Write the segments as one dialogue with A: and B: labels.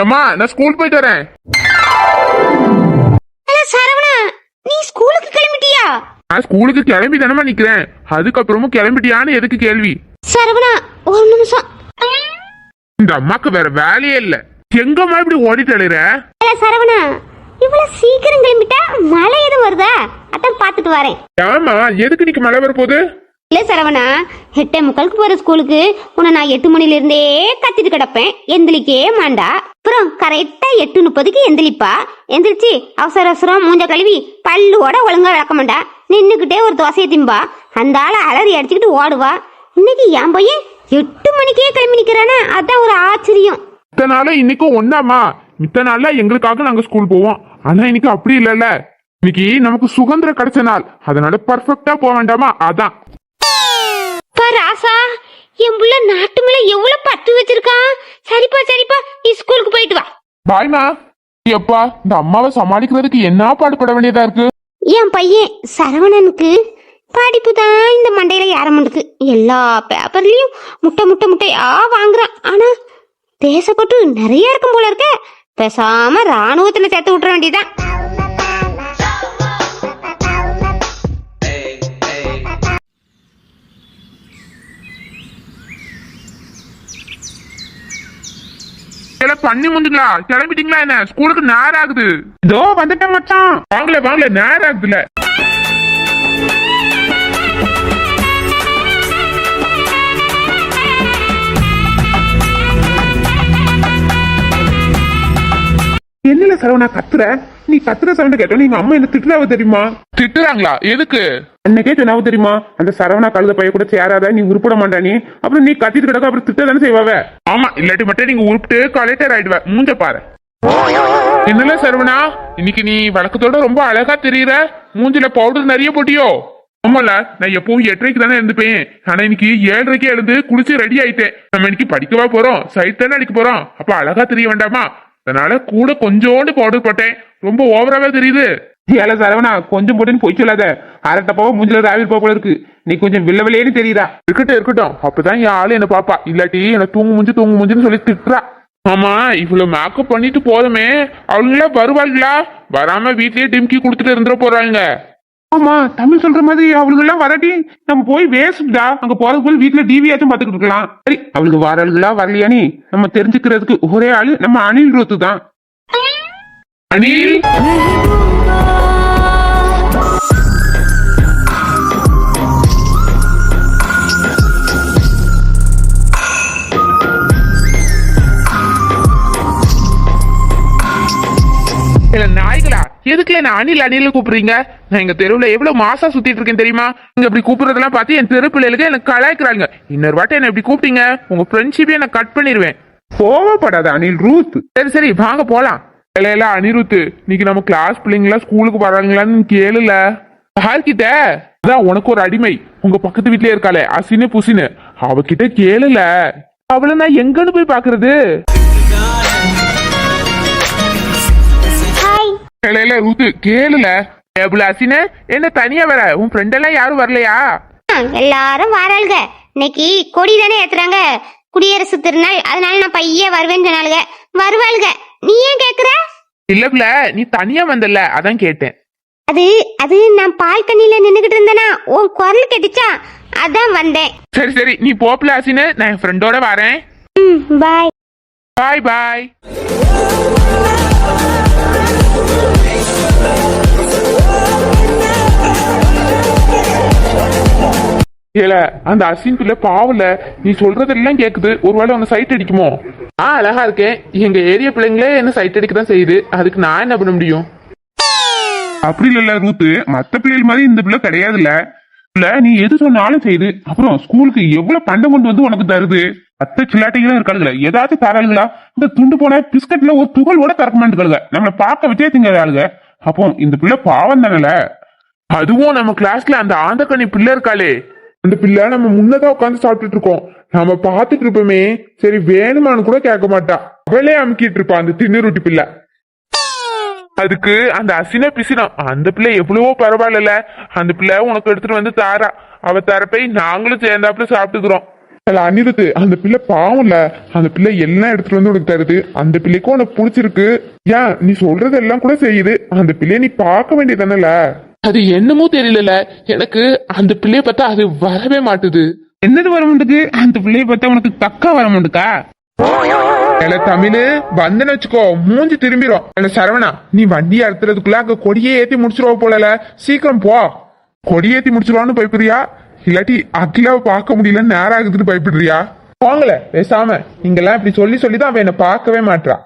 A: ஏம்மா நான் ஸ்கூல் போயிட்டு வரேன்.
B: சரவணா, நீ ஸ்கூலுக்கு கிளம்பிட்டியா?
A: நான் ஸ்கூலுக்கு கிளம்பி தானமா நிக்கிறேன். அதுக்கப்புறமும் கிளம்பிட்டியான்னு எதுக்கு கேள்வி?
B: சரவணா, ஒரு நிமிஷம்.
A: இந்த அம்மாக்கு வேற வேலையே இல்ல. எங்கம்மா இப்படி ஓடிட்டு அழுற?
B: சரவணா, இவ்வளவு சீக்கிரம் கிளம்பிட்டா மழை எதுவும் வருதா? அதான் பாத்துட்டு வரேன்.
A: ஆமா, எதுக்கு நீக்கு மழை வரப்போகுது?
B: இல்ல சரவணா, 8:45 போற ஸ்கூலுக்கு உன்னை நான் 8 மணில இருந்தே கத்திட்டு கிடப்பேன். எந்திரிக்கே மாண்டா. அப்புறம் கரெக்டா 8:30க்கு எந்திரிப்பா. எந்திரிச்சு அவசர அவசரம் மூஞ்ச கழுவி பல்லுவோட ஒழுங்கா விளக்க மாண்டா. நின்னுக்கிட்டே ஒரு தோசையை திம்பா. அந்த ஆளை அலறி அடிச்சுக்கிட்டு ஓடுவா. இன்னைக்கு என் பையன் 8 மணிக்கே கிளம்பி நிக்கிறானா? அதான் ஒரு ஆச்சரியம்.
A: இத்தனை நாள இன்னைக்கும் ஒன்னாமா? மித்த நாள்ல எங்களுக்காக நாங்க ஸ்கூல் போவோம். ஆனா இன்னைக்கு அப்படி இல்லல்ல. இன்னைக்கு நமக்கு சுதந்திரம் கிடைச்ச நாள். அதனால பர்ஃபெக்டா போக வேண்டாமா? அதான்.
B: ராசா, என் புள்ள நாட்டு மேல எவ்வளவு பத்து வச்சிருக்கான். சரிப்பா சரிப்பா, நீ ஸ்கூலுக்கு போயிட்டு வா.
A: பாய்மா. எப்பா, இந்த அம்மாவை சமாளிக்கிறதுக்கு என்ன பாடுபட வேண்டியதா இருக்கு.
B: என் பையன் சரவணனுக்கு படிப்பு தான் இந்த மண்டையில ஏறமுண்டுக்கு. எல்லா பேப்பர்லயும் முட்டை முட்டை முட்டையா வாங்குறான். ஆனா தேசப்பட்டு நிறைய இருக்கும் போல இருக்க. பேசாம ராணுவத்துல சேர்த்து விட்டுற வேண்டியதான்.
A: பண்ணி முடிஞ்சுங்களா? கிளம்பிட்டீங்களா? என்ன ஸ்கூலுக்கு நேரம் ஆகுது. இதோ வந்துட்டேன் மச்சான். வாங்கல வாங்கல, நேரம் ஆகுதுல. என்னல சரவணா கத்துற? நீ கத்துற சவுண்ட் கேட்டோம். நீங்க அம்மா என்ன திட்டுறாவ தெரியுமா? திட்டுறாங்களா? எதுக்கு? அன்னைக்கே சொன்னாவ தெரியுமா? அந்த சரவணா கழுத பைய கூட சேராத, நீ உருப்பிட மாட்டா. நீ அப்புறம் நீ கத்திட்டு கிடக்க, அப்புறம் திட்ட தானே செய்வாவ. ஆமா, இல்லாட்டி மட்டும் நீங்க உருப்பிட்டு கலெக்டர் ஆயிடுவ. மூஞ்ச பாரு. என்னல சரவணா, இன்னைக்கு நீ வழக்கத்தோட ரொம்ப அழகா தெரியுற. மூஞ்சில பவுடர் நிறைய போட்டியோ? ஆமால, நான் எப்பவும் 8:30 தானே எழுந்துப்பேன். ஆனா இன்னைக்கு 7:30 எழுந்து குளிச்சு ரெடி ஆயிட்டேன். நம்ம இன்னைக்கு படிக்கவா போறோம்? சைட் தானே அடிக்க போறோம். அப்ப அழகா தெரிய வேண்டாமா? அதனால கூட கொஞ்சோண்டு பவுடர் போட்டேன். ரொம்ப ஓவராவே தெரியுது. ஏல சரவணா, கொஞ்சம் போட்டுன்னு போய் சொல்லாத. அரட்டப்பாவோ மூஞ்சில ராவில் போல இருக்கு. நீ கொஞ்சம் வில்ல வில்லையேன்னு தெரியுதா? இருக்கட்டும் இருக்கட்டும், அப்பதான் என் ஆளு என்ன பாப்பா. இல்லாட்டி என்ன தூங்கு மூஞ்சுன்னு சொல்லி திட்டுறா. ஆமா, இவ்வளவு மேக்கப் பண்ணிட்டு போதுமே, அவங்களா வருவாங்களா? வராம வீட்லயே டிம்கி கொடுத்துட்டு இருந்துட போறாங்க. ஆமா, தமிழ் சொல்ற மாதிரி அவளுக்கு எல்லாம் வராட்டி நம்ம போய் வேஸ்டா. அங்க போறது போய் வீட்டுல டிவியாச்சும் பாத்துக்கிட்டு இருக்கலாம். சரி, அவளுக்கு வரலா வரலையா நீ நம்ம தெரிஞ்சுக்கிறதுக்கு ஒரே ஆளு நம்ம அனில் ரோத்து தான். அனில், நாய்களா, எதுக்குல என்ன அணில் அணில கூப்பிடுறீங்க? நான் எங்க தெருவுல எவ்வளவு மாசா சுத்திட்டு இருக்கேன் தெரியுமா? நீங்க இப்படி கூப்பிடுறதெல்லாம் பார்த்து என் தெரு பிள்ளைகளுக்கு எனக்கு கலாய்க்கிறாங்க. இன்னொரு வாட்டி என்ன இப்படி கூப்பிட்டீங்க, உங்க ஃப்ரெண்ட்ஷிப்பே நான் கட் பண்ணிடுவேன். கோவப்படாத அனில் ரூத். சரி சரி, வாங்க போலாம். இல்ல அனிருத்து, இன்னைக்கு நம்ம கிளாஸ் பிள்ளைங்களா ஸ்கூலுக்கு வராங்களான்னு கேளுல. யார்கிட்ட? அதான் உனக்கு ஒரு அடிமை உங்க பக்கத்து வீட்லயே இருக்காளே, அசினு புசினு, அவகிட்ட கேளுல. அவளை நான் எங்கன்னு போய் பாக்குறது? ரூத்து கேளுல. அசினு, என்ன தனியா வர? உன் ஃப்ரெண்ட் எல்லாம் யாரும் வரலையா?
B: எல்லாரும் வராளுங்க. இன்னைக்கு கொடி தானே ஏத்துறாங்க, குடியரசு திருநாள். அதனால நான் பைய வருவேன்னு சொன்னாலுங்க. வருவாளுங்க. நீ ஏன் கேக்குற?
A: இல்லப்ல, நீ தனியா வந்தல, அதான் கேட்டேன்.
B: அது அது நான் பால்கனில நின்னுகிட்டு இருந்தேனா, உன் குரல் கேட்டுச்சா, அதான் வந்தேன்.
A: சரி சரி, நீ போப்ல அசினு, நான் என் ஃப்ரெண்டோட வரேன்.
B: பாய்
A: பாய் பாய். ஏல, அந்த அசின் பிள்ளை பாவல, நீ சொல்றதெல்லாம் கேக்குது. ஒருவேளை உன்னை சைட் அடிக்குமோ? அழகா இருக்கேன். எங்க ஏரியா பிள்ளைங்களே என்ன சைட் அடிக்க தான் செய்யுது. அதுக்கு நான் என்ன பண்ண முடியும்? அப்படி இல்ல ரூத்து, மத்த பிள்ளைகள் மாதிரி இந்த பிள்ளை கிடையாதுல்ல. நீ எது சொன்னாலும் செய்யுது. அப்புறம் ஸ்கூலுக்கு எவ்வளவு பண்டம் கொண்டு வந்து உனக்கு தருது. அத்த சில்லாட்டைகளும் இருக்காளுங்கள, ஏதாச்சும் தராளுங்களா? இந்த துண்டு போன பிஸ்கட்ல ஒரு துகளோட தரக்க மாட்டுக்காளுங்க. நம்மளை பார்க்க வச்சே திங்கிறாளுங்க. அப்போ இந்த பிள்ளை பாவம் தானல. அதுவும் நம்ம கிளாஸ்ல அந்த ஆந்தக்கண்ணி பிள்ளை இருக்காளே, அந்த பிள்ளை நம்ம முன்னதான் உட்காந்து சாப்பிட்டுட்டு இருக்கோம். நம்ம பாத்துட்டு இருப்போமே, சரி வேணுமான்னு கூட கேட்க மாட்டா. அவளே அமுக்கிட்டு இருப்பா அந்த தின்னு ரொட்டி பிள்ளை. அதுக்கு அந்த அசின பிசினா அந்த பிள்ளை எவ்வளவோ பரவாயில்ல. அந்த பிள்ளை உனக்கு எடுத்துட்டு வந்து தாரா. அவ தரப்பை நாங்களும் சேர்ந்தாப்புல சாப்பிட்டுக்கிறோம். அல்ல அனிருத்து, அந்த பிள்ளை பாவம்ல, அந்த பிள்ளை எல்லாம் எடுத்துட்டு வந்து உனக்கு தருது. அந்த பிள்ளைக்கும் உனக்கு பிடிச்சிருக்கு. ஏன் நீ சொல்றது எல்லாம் கூட செய்யுது. அந்த பிள்ளைய நீ பார்க்க வேண்டியதானல.
C: அது என்னமோ தெரியல, எனக்கு அந்த பிள்ளைய பார்த்தா அது வரவே மாட்டுது.
A: என்னது வர மாட்டுக்கு? அந்த பிள்ளைய பார்த்தா உனக்கு தக்கா வர மாட்டுக்கா? இல்ல தமிழ் வந்தன்னு வச்சுக்கோ, மூஞ்சி திரும்பிடும். இல்ல சரவணா, நீ வண்டியை அறுத்துறதுக்குள்ள அங்க கொடியே ஏத்தி முடிச்சிருவா போல. சீக்கிரம் போ. கொடியேத்தி முடிச்சிருவான்னு பயப்படுறியா, இல்லாட்டி அகிலாவை பார்க்க முடியலன்னு நேரம் ஆகுதுன்னு பயப்படுறியா? போங்களே பேசாம. நீங்கெல்லாம் இப்படி சொல்லி சொல்லிதான் அவன் என்ன பார்க்கவே மாட்டா.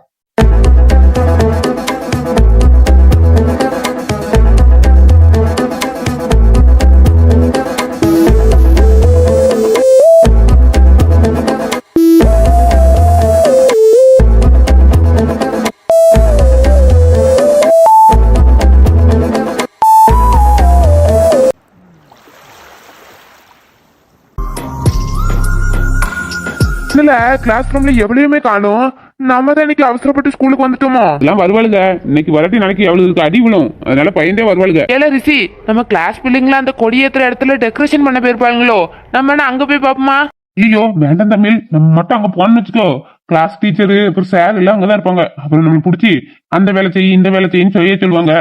A: கிளாஸ் ரூம்ல எவ்வளவுமே காணும். நம்ம தான் இன்னைக்கு அவசரப்பட்டு ஸ்கூலுக்கு வந்துட்டோமோ. எல்லாம் வருவாளுங்க, இன்னைக்கு வரட்டி நாளைக்கு அவளுக்கு அடி விழும், அதனால பையன்தே வருவாளுங்க.
C: ஏல ரிஷி, நம்ம கிளாஸ் பிள்ளைங்களா அந்த கொடியேத்துற இடத்துல டெக்கரேஷன் பண்ண போயிருப்பாங்களோ, நம்ம என்ன அங்க போய் பாப்போமா?
A: ஐயோ வேண்டாம் தமிழ், நம்ம மட்டும் அங்க போனோம்னு வச்சுக்கோ, கிளாஸ் டீச்சரு அப்புறம் சார் எல்லாம் அங்கதான் இருப்பாங்க. அப்புறம் நம்ம பிடிச்சி அந்த வேலை செய்ய இந்த வேலை செய்யன்னு சொல்லியே சொல்லுவாங்க.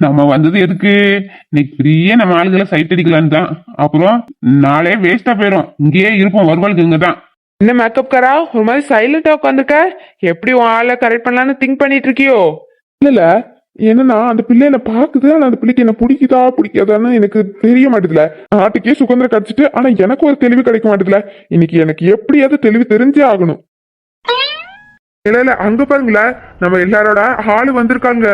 A: நம்ம வந்தது எதுக்கு? இன்னைக்கு ஃப்ரீயே நம்ம ஆளுகளை சைட் அடிக்கலான்னு தான். அப்புறம் நாளே வேஸ்டா போயிடும். இங்கேயே இருப்போம், வருவாளுக்கு இங்கதான்.
C: என்ன மேக்கப் காரா, ஒரு மாதிரி சைலண்டா உட்காந்துருக்க, எப்படி உன் ஆளை கரெக்ட் பண்ணலான்னு திங்க் பண்ணிட்டு இருக்கியோ?
A: இல்ல என்னன்னா, அந்த பிள்ளை என்ன பாக்குது, ஆனா அந்த பிள்ளைக்கு என்ன பிடிக்குதா பிடிக்காதான்னு எனக்கு தெரிய மாட்டேதுல. நாட்டுக்கே சுதந்திரம் கிடைச்சிட்டு, ஆனா எனக்கு ஒரு தெளிவு கிடைக்க மாட்டேதுல. இன்னைக்கு எனக்கு எப்படியாவது தெளிவு தெரிஞ்சே ஆகணும். இல்ல அங்க பாருங்களேன், நம்ம எல்லாரோட ஆளு வந்திருக்காங்க.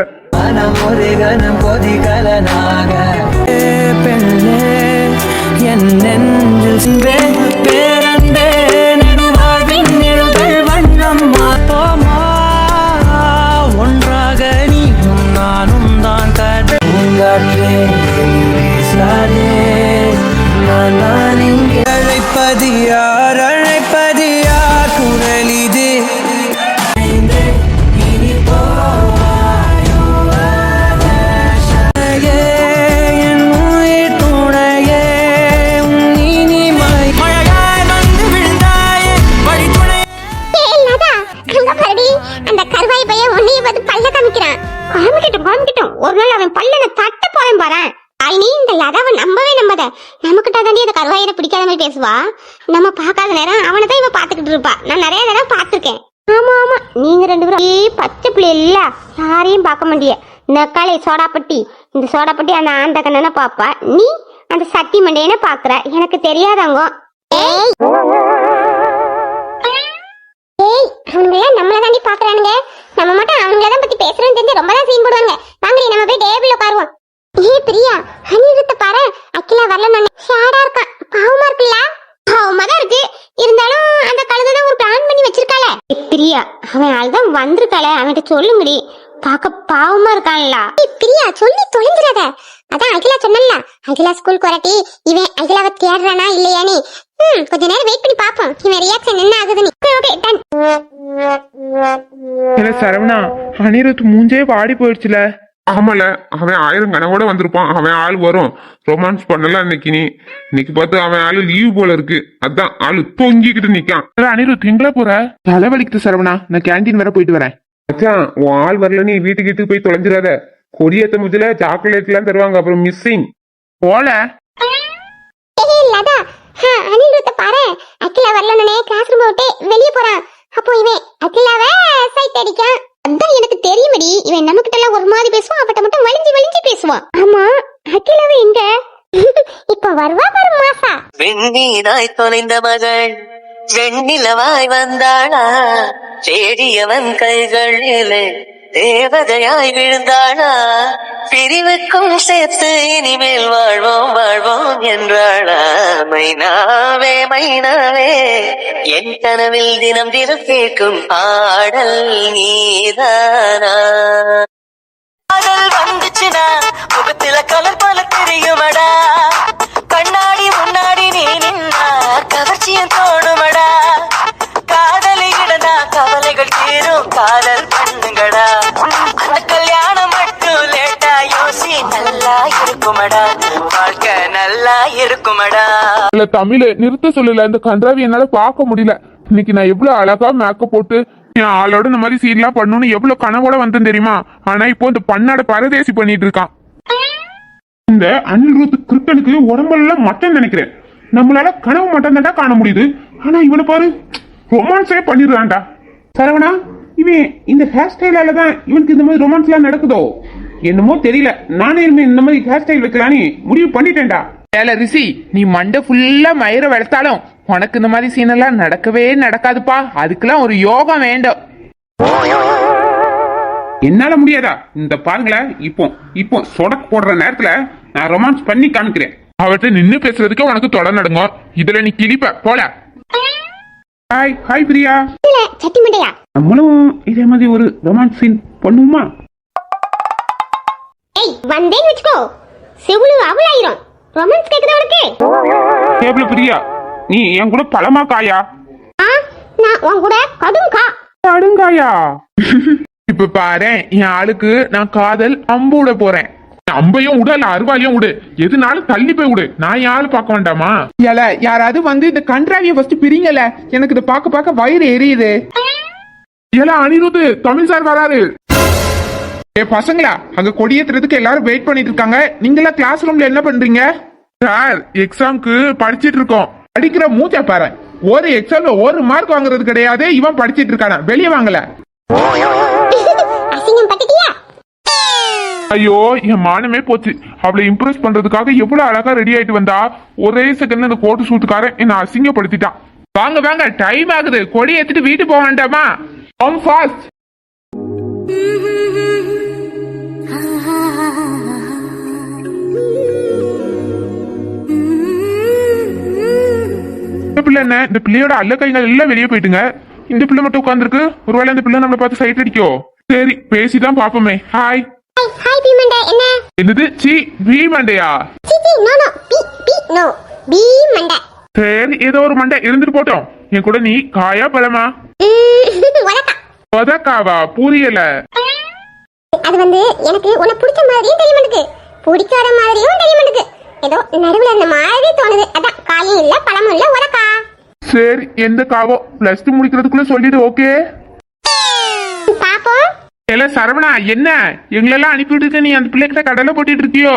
D: ஒன்றாக நீ நானும் தான் அழைப்பது யார், அழைப்பது யார், குரல் இது.
B: ஒரு நாள் அவன் பல்லன தட்ட போறேன் பாரு. நீ இந்த லதாவை நம்பவே நம்பாத. நமக்கிட்ட தாண்டி அந்த கருவாயிர பிடிக்காத மாதிரி பேசுவா. நம்ம பார்க்காத நேரம் அவனை தான் இவன் பாத்துக்கிட்டு இருப்பா. நான் நிறைய நேரம் பாத்துருக்கேன். ஆமா ஆமா, நீங்க ரெண்டு பேரும் பச்சை பிள்ளை இல்ல, யாரையும் பார்க்க முடிய. நெக்காலே சோடாப்பட்டி, இந்த சோடாப்பட்டி அந்த ஆந்த கண்ணனை பாப்பா. நீ அந்த சட்டி மண்டையனை பாக்குற. எனக்கு தெரியாதவங்க. ஏய் அவங்கள நம்மள தாண்டி பாக்குறானுங்க. நம்ம மட்டும் அவங்கள தான் பத்தி பேசுறோம்னு தெரிஞ்சு ரொம்ப தான் சீன் போடுவாங்க. வாங்கடி நம்ம போய் டேபிள்ல உட்காருவோம். பிரியா, அனிருத்த பாரு, அகிலா வரல, ஷேடா இருக்கான். பாவமா இருக்குல்ல? பாவமா தான் இருக்கு. இருந்தாலும் அந்த கழுதை ஒரு பிளான் பண்ணி வச்சிருக்காள. பிரியா, அவன் ஆள்தான் வந்திருக்காள, அவன்கிட்ட சொல்லுங்கடி. பாக்க பாவமா இருக்கான்ல. பிரியா சொல்லி தொலைஞ்சிடாத. அதான் அகிலா சொன்னல, அகிலா ஸ்கூலுக்கு வரட்டி இவன் அகிலாவை தேடுறானா இல்லையானே. கொஞ்ச நேரம் வெயிட் பண்ணி பாப்போம், இவன் ரியாக்ஷன் என்ன ஆகுதுன்னு. Okay done.
C: இல்ல சரவணா, அனிருத் மூஞ்சே வாடி போயிடுச்சுல.
A: ஆமால, அவன் 1000 கனவோட வந்திருப்பான். அவன் ஆள் வரும், ரொமான்ஸ் பண்ணல இன்னைக்கு. இன்னைக்கு பார்த்து அவன் ஆளு லீவ் போல இருக்கு. அதான் ஆளு தொங்கிக்கிட்டு நிக்கான்.
C: அனிருத் எங்களா போற? தலைவலிக்குது சரவணா, நான் கேண்டீன் வர போயிட்டு வரேன்.
A: அச்சான், உன் ஆள் வரல, நீ வீட்டுக்கு போய் தொலைஞ்சிடாத. கொடியேத்த முதுல சாக்லேட் எல்லாம் தருவாங்க, அப்புறம் மிஸ்ஸிங்
C: போல.
B: அனிருத்த பாரு, அகிலா வரலனே கிளாஸ் ரூம் விட்டு வெளிய போறான். அப்போ இவன் அகிலாவை சைட் அடிக்கான். அதான் எனக்கு தெரியுமடி, இவன் நம்ம கிட்ட எல்லாம் ஒரு மாதிரி பேசுவான், அவட்ட மட்டும் வலிஞ்சு வலிஞ்சு பேசுவான். ஆமா, அகிலாவை எங்க? இப்ப வருவா பாரு மாசா.
D: வெண்ணீராய் தொலைந்த மகள் வெண்ணிலவாய் வந்தாளா, தேடியவன் கைகளிலே தேவதையாய் விழுந்தாளா, பிரிவுக்கும் சேர்த்து இனிமேல் வாழ்வோம் வாழ்வோம் என்றாளா. மைனாவே மைனாவே, என் கனவில் தினம் தினம் கேட்கும் பாடல் நீதானா. பாடல் வந்துச்சுனா முகத்தில கலர் போல தெரியுமடா, கண்ணாடி முன்னாடி நீ நின்னா கவர்ச்சியும் தோணுமடா. காதலை இடனா கவலைகள் தீரும், காதல் பண்ணுங்கடா. அந்த கல்யாணம் மட்டும் லேட்டா யோசி, நல்லா இருக்குமடா, வாழ்க்கை நல்லா இருக்கும். இருக்குமடா.
A: இல்ல தமிழ் நிறுத்த சொல்லல, இந்த கன்றாவி என்னால பார்க்க முடியல. இன்னைக்கு நான் எவ்வளவு அழகா மேக்கப் போட்டு என் ஆளோட இந்த மாதிரி சீன்லாம் பண்ணணும்னு எவ்வளவு கனவோட வந்தேன் தெரியுமா? ஆனா இப்போ இந்த பண்ணாட பரதேசி பண்ணிட்டு இருக்கான். இந்த அனிருத் கிருட்டனுக்கு உடம்பெல்லாம் மட்டன் நினைக்கிறேன். நம்மளால கனவு மட்டும் தான்டா காண முடியுது. ஆனா இவனை பாரு, ரொமான்ஸே பண்ணிடுறான்டா. சரவணா, இவன் இந்த ஹேர் ஸ்டைலால தான் இவனுக்கு இந்த மாதிரி ரொமான்ஸ் எல்லாம் நடக்குதோ என்னமோ தெரியல. நானே இந்த மாதிரி ஹேர் ஸ்டைல் வைக்கலான்னு முடிவு பண்ணிட்டேன்டா.
C: ஏல ரிஷி, நீ மண்டை ஃபுல்லா மயிர வளர்த்தாலும் உனக்கு இந்த மாதிரி சீன் எல்லாம் நடக்கவே நடக்காதுப்பா. அதுக்கெல்லாம் ஒரு யோகம் வேண்டும்.
A: என்னால முடியாதா? இந்த பாருங்களேன், இப்போ சொடக்கு போடுற நேரத்துல நான் ரொமான்ஸ் பண்ணி காமிக்கிறேன். அவர்கிட்ட நின்னு பேசுறதுக்கு உனக்கு தொட நடுங்க. இதுல நீ கிளிப்ப போல. Hi hi Priya.
B: இல்ல சட்டி மண்டையா,
A: நம்மளும் இதே மாதிரி ஒரு ரொமான்ஸ் சீன் பண்ணுவோமா?
B: ஏய் வந்தேன்னு வச்சுக்கோ, செவுளு அவளாயிரும். ரொமான்ஸ் கேக்குதா உனக்கு?
A: கேப்ல பிரியா, நீ என் கூட பழமா காயா?
B: ஆ, நான் உன் கூட கடுங்கா.
A: அடுங்காயா?
C: இப்ப பாரு, என் ஆளுக்கு நான் காதல் அம்பு விட போறேன்.
A: அம்பையும் விடு, இல்ல அருவாலையும் விடு, எதுனாலும் தள்ளி போய் விடு. நான் என் ஆளு பார்க்க வேண்டாமா?
C: ஏல யாராவது வந்து இந்த கன்றாவிய ஃபர்ஸ்ட் பிரிங்கல, எனக்கு இதை பார்க்க பார்க்க வயிறு எரியுது.
A: ஏல அனிருத், தமிழ் சார் வராரு.
C: ஏ பசங்களா, அங்க கொடியேத்துறதுக்கு எல்லாரும் வெயிட் பண்ணிட்டு இருக்காங்க. நீங்களா கிளாஸ் ரூம்ல என்ன பண்றீங்க?
A: சார் எக்ஸாம்க்கு படிச்சிட்டு இருக்கோம்.
C: படிக்கிற மூச்சா பாரு. ஒரு எக்ஸாம்ல ஒரு மார்க் வாங்குறது கிடையாது. இவன் படிச்சிட்டு இருக்கானா? வெளியே வாங்கல.
B: அசிங்கம் பட்டுட்டியா?
A: ஐயோ, என் மானமே போச்சு. அவளை இம்ப்ரெஸ் பண்றதுக்காக எவ்வளவு அழகா ரெடி ஆயிட்டு வந்தா, ஒரே செகண்ட்ல அந்த கோட்டு சூட்டுக்காரன் என்ன அசிங்கப்படுத்திட்டான்.
C: வாங்க வாங்க, டைம் ஆகுது. கொடி ஏத்திட்டு வீட்டு போக வேண்டாமா?
A: Come fast. இந்த பிள்ளை என்ன, இந்த பிள்ளையோட அல்ல கைகள் எல்லாம் வெளியே போயிட்டுங்க. இந்த பிள்ளை மட்டும் உட்காந்துருக்கு. ஒருவேளை இந்த பிள்ளை நம்மளை பார்த்து சைட் அடிக்கோ? சரி, பேசிதான் பாப்போமே. ஹாய்.
B: ஹாய் பி மண்டை. என்ன?
A: என்னது? சி பி மண்டையா?
B: சிச்சி நோ நோ நோ பி மண்டை.
A: சரி, ஏதோ ஒரு மண்டை இருந்துட்டு போட்டோம். என் கூட நீ காயா பழமா?
B: வணக்கா.
A: பதக்காவா? புரியல.
B: அது வந்து எனக்கு உன்னை பிடிச்ச மாதிரியும் தெரிய மாட்டுக்கு, பிடிக்காத மாதிரியும் தெரிய மாட்டுக்கு. ஏதோ நடுவுல இந்த மாதிரி தோணுது. அதான் காயும் இல்ல பழமும் இல்ல உனக்கா.
A: சரி, எந்த காவோ +2 முடிக்கிறதுக்குள்ள சொல்லிடு. ஓகே
B: பாப்போம்.
A: இல்ல சரவணா, என்ன எங்களெல்லாம் அனுப்பிட்டு இருக்க, நீ அந்த பிள்ளைகிட்ட கடலை போட்டுட்டு இருக்கியோ?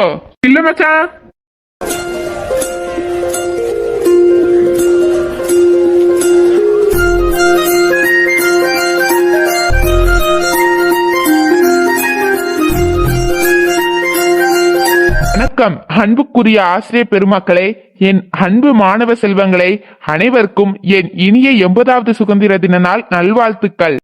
A: இல்ல மச்சான்.
C: வணக்கம் அன்புக்குரிய ஆசிரியர் பெருமக்களே, என் அன்பு மாணவ செல்வங்களே, அனைவருக்கும் என் இனிய 80வது சுதந்திர தின நாள் நல்வாழ்த்துக்கள்.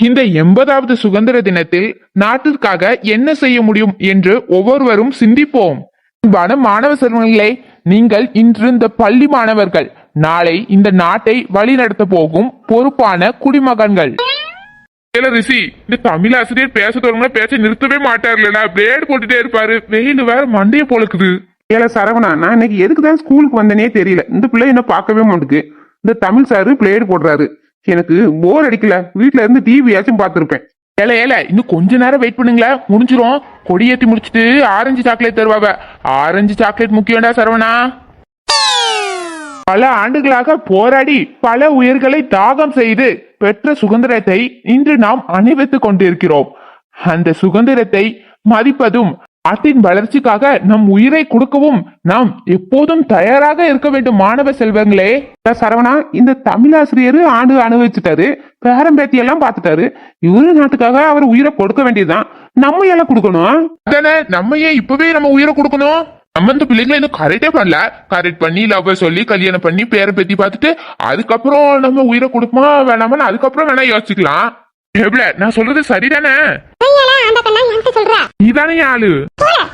C: இந்த 80வது சுதந்திர தினத்தில் நாட்டிற்காக என்ன செய்ய முடியும் என்று ஒவ்வொருவரும் சிந்திப்போம். அன்பான மாணவ செல்வங்களே, நீங்கள் இன்று இந்த பள்ளி மாணவர்கள், நாளை இந்த நாட்டை வழிநடத்த போகும் பொறுப்பான குடிமகன்கள்.
A: இல்ல ரிஷி, இந்த தமிழ் ஆசிரியர் பேச தொடங்கினா பேச நிறுத்தவே மாட்டார்லடா. பிளேடு போட்டுட்டே இருப்பாரு. வெயில் வேற மண்டைய பொழுக்குது. ஏல சரவணா, நான் இன்னைக்கு எதுக்கு தான் ஸ்கூலுக்கு வந்தனே தெரியல. இந்த பிள்ளை என்ன பார்க்கவே மாட்டுக்கு. இந்த தமிழ் சாரு பிளேடு போடுறாரு. எனக்கு போர் அடிக்கல. வீட்டுல இருந்து டிவியாச்சும் பார்த்திருப்பேன்.
C: ஏல இன்னும் கொஞ்ச நேரம் வெயிட் பண்ணுங்களேன், முடிஞ்சிரும். கொடியேத்தி முடிச்சிட்டு ஆரஞ்சு சாக்லேட் தருவாங்க. ஆரஞ்சு சாக்லேட் முக்கியம்டா சரவணா. பல ஆண்டுகளாக போராடி பல உயிர்களை தாகம் செய்து பெற்ற சுதந்திரத்தை இன்று நாம் அணிவித்துக் கொண்டிருக்கிறோம். அந்த சுதந்திரத்தை மதிப்பதும் நாட்டின் வளர்ச்சிக்காக நம் உயிரை கொடுக்கவும் நாம் எப்போதும் தயாராக இருக்க வேண்டும். மாணவ செல்வங்களே,
A: சரவணா, இந்த தமிழ் ஆசிரியர் ஆண்டு அனுபவிச்சுட்டாரு, பேரம்பேத்தி எல்லாம் பார்த்துட்டாரு. இவரு நாட்டுக்காக அவர் உயிரை கொடுக்க வேண்டியதுதான். நம்ம எல்லாம் கொடுக்கணும்.
C: அதானே, நம்ம ஏன் இப்பவே நம்ம உயிரை கொடுக்கணும்? நம்ம இந்த பிள்ளைங்களை இன்னும் கரெக்டே பண்ணல. கரெக்ட் பண்ணி லவ் சொல்லி கல்யாணம் பண்ணி பேரை பத்தி பார்த்துட்டு அதுக்கப்புறம் நம்ம உயிரை கொடுப்போமா வேணாமா, அதுக்கப்புறம் வேணா யோசிச்சுக்கலாம். எவ்வளவு நான் சொல்றது சரிதானே?
A: இதானே ஆளு.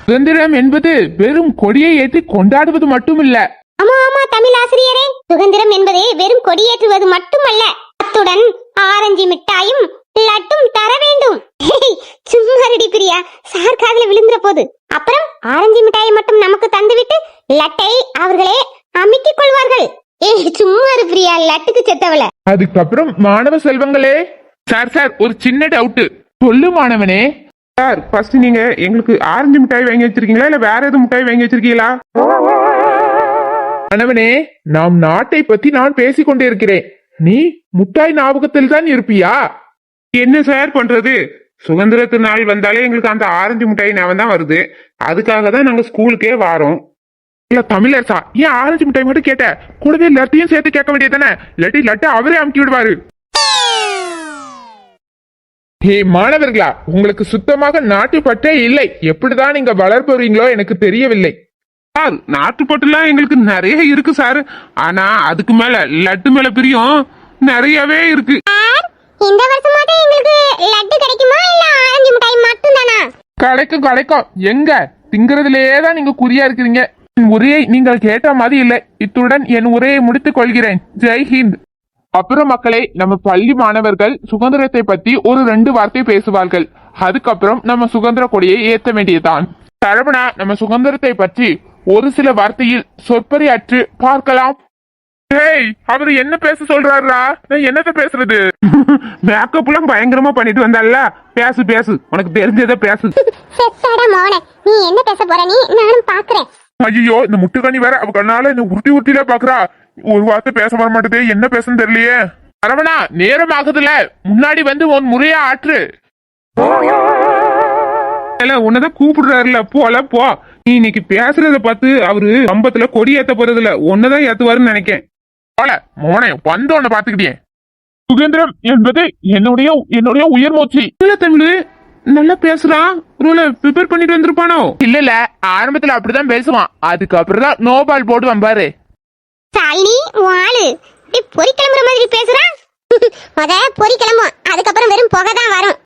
C: சுதந்திரம் என்பது வெறும் கொடியை ஏற்றி கொண்டாடுவது மட்டுமில்ல.
B: ஆமா ஆமா தமிழ் ஆசிரியரே, சுதந்திரம் என்பது வெறும் கொடியேற்றுவது மட்டுமல்ல, அத்துடன் ஆரஞ்சு மிட்டாயும் லட்டும் தர வேண்டும். சும்மா ரெடி பிரியா, சார் காதுல விழுந்துற போது. அப்புறம் ஆரஞ்சு மிட்டாயை மட்டும் நமக்கு தந்துவிட்டு லட்டை அவர்களே அமுக்கிக் கொள்வார்கள். சும்மா இரு பிரியா, லட்டுக்கு செத்தவள.
C: அதுக்கப்புறம் மாணவ செல்வங்களே, சார் ஒரு சின்ன டவுட் சொல்லு மாணவனே.
A: சார் ஃபர்ஸ்ட் நீங்க எங்களுக்கு ஆரஞ்சு மிட்டாய் வாங்கி வச்சிருக்கீங்களா இல்ல வேற எதுவும் மிட்டாய் வாங்கி வச்சிருக்கீங்களா?
C: கணவனே, நாம் நாட்டை பத்தி நான் பேசிக் கொண்டே இருக்கிறேன். நீ முட்டாய் ஞாபகத்தில் தான் இருப்பியா?
A: என்ன சார் பண்றது, சுதந்திரத்து நாள் வந்தாலே எங்களுக்கு அந்த ஆரஞ்சு மிட்டாய் ஞாபகம் தான் வருது. அதுக்காக தான் நாங்க ஸ்கூலுக்கே வாரோம்.
C: இல்ல தமிழரசா, ஏன் ஆரஞ்சு மிட்டாய் மட்டும் கேட்ட? கூடவே லட்டையும் சேர்த்து கேட்க வேண்டியதானே? லட்டை அவரே அமுக்கி விடுவாரு. ஹே மாணவர்களா, உங்களுக்கு சுத்தமாக நாட்டு பற்றே இல்லை. எப்படிதான் நீங்க வளர்ப்புறீங்களோ எனக்கு தெரியவில்லை.
A: சார் நாட்டுப்பட்டுலாம் எங்களுக்கு நிறைய இருக்கு சார். ஆனா அதுக்கு மேல லட்டு மேல பிரியம் நிறையவே இருக்கு.
B: இந்த வருஷமாவது எங்களுக்கு லட்டு கிடைக்குமா இல்ல ஆரஞ்சு மிட்டாய் மட்டும் தானா?
C: கிடைக்கும். எங்க திங்கிறதுலயே தான் நீங்க குறியா இருக்கிறீங்க. என் உரையை நீங்கள் கேட்ட மாதிரி இல்லை. இத்துடன் என் உரையை முடித்துக் கொள்கிறேன். ஜெய் ஹிந்த். அப்புறம் மக்களே, நம்ம பள்ளி மாணவர்கள் சுதந்திரத்தை பத்தி ஒரு 2 வார்த்தை பேசுவார்கள். அதுக்கப்புறம் நம்ம சுதந்திர கொடியை ஏத்த வேண்டியதுதான். சரவணா, நம்ம சுதந்திரத்தை பற்றி ஒரு சில வார்த்தையில் சொற்பொழியாற்று பார்க்கலாம்.
A: ஏய், அவர் என்ன பேச சொல்றாருடா? நான் என்னத்த பேசுறது? மேக்கப் எல்லாம் பயங்கரமா பண்ணிட்டு வந்தால. பேசு உனக்கு தெரிஞ்சதை பேசு.
B: செத்தட மோனே, நீ என்ன பேச போற? நீ நானும் பாக்குறேன்.
A: ஐயோ, இந்த முட்டுக்கணி வேற அவ கண்ணால என்ன உருட்டில பாக்குறா. ஒரு வார்த்தை பேச வர மாட்டேதே, என்ன பேசுன்னு தெரியலையே.
C: சரவணா, நேரம் ஆகுதுல, முன்னாடி வந்து உன் முறையா ஆற்று.
A: உன்னதான் கூப்பிடுறாருல, போ. நீ இன்னைக்கு பேசுறத பார்த்து அவரு கம்பத்துல கொடி ஏத்த போறதுல ஒன்னதான் ஏத்துவாருன்னு நினைக்கேன்.
C: போல மோனே, வந்து உன்னை பாத்துக்கிட்டேன். சுதந்திரம் என்பது என்னுடைய உயிர் மூச்சு.
A: இல்ல தமிழ் நல்லா பேசுறான். ரூல ப்ரிப்பேர் பண்ணிட்டு வந்திருப்பானோ?
C: இல்ல, ஆரம்பத்துல அப்படிதான் பேசுவான். அதுக்கப்புறம் தான் நோபால் போடுவான் பாரு.
B: சாலினி வாளு பொறி கிளம்புற மாதிரி பேசுறான். முத பொறி கிளம்பும், அதுக்கப்புறம் வெறும் புகை தான் வரும்.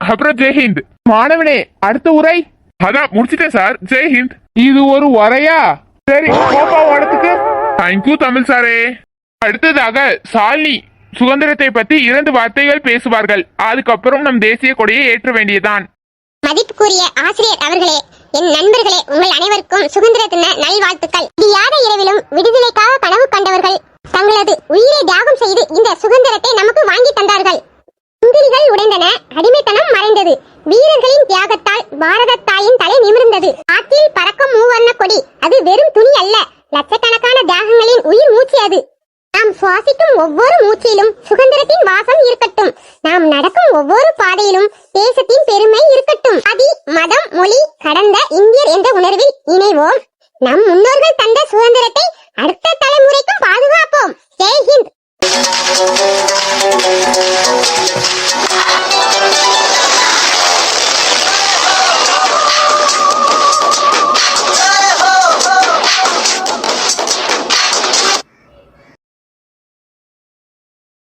C: அப்புறம் ஜெய்ஹிந்த். மாணவனே, அடுத்த உரை. அதான் முடிச்சிட்டேன் சார். ஜெய்ஹிந்த். இது ஒரு உரையா? சரி, போப்பா இடத்துக்கு. தேங்க்யூ தமிழ் சாரே. அடுத்ததாக சாலினி சுதந்திரத்தை பத்தி 2 வார்த்தைகள் பேசுவார்கள். அதுக்கப்புறம் நம் தேசிய கொடியை ஏற்ற வேண்டியதான்.
B: மதிப்புக்குரிய ஆசிரியர் அவர்களே, என் நண்பர்களே, உங்கள் அனைவருக்கும் சுதந்திர தின நல்வாழ்த்துக்கள். விடியாத இரவிலும் விடுதலைக்காக கனவு கண்டவர்கள் தங்களது உயிரை தியாகம் செய்து இந்த சுதந்திரத்தை நமக்கு வாங்கி தந்தார்கள். குந்திரிகள் உடைந்தன, அடிமைத்தனம் மறைந்தது. வீரர்களின் தியாகத்தால் பாரத தாயின் தலை நிமிர்ந்தது. காற்றில் பறக்கும் மூவர்ண கொடி, அது வெறும் துணி அல்ல, லட்சக்கணக்கான தியாகங்களின் உயிர் மூச்சு அது. நாம் சுவாசிக்கும் ஒவ்வொரு மூச்சிலும் சுதந்திரத்தின் வாசம் இருக்கட்டும். நாம் நடக்கும் ஒவ்வொரு பாதையிலும் தேசத்தின் பெருமை இருக்கட்டும். அதி மதம் மொழி கடந்த இந்தியர் என்ற உணர்வில் இணைவோம். நம் முன்னோர்கள் தந்த சுதந்திரத்தை அடுத்த தலைமுறைக்கும் பாதுகாப்போம்.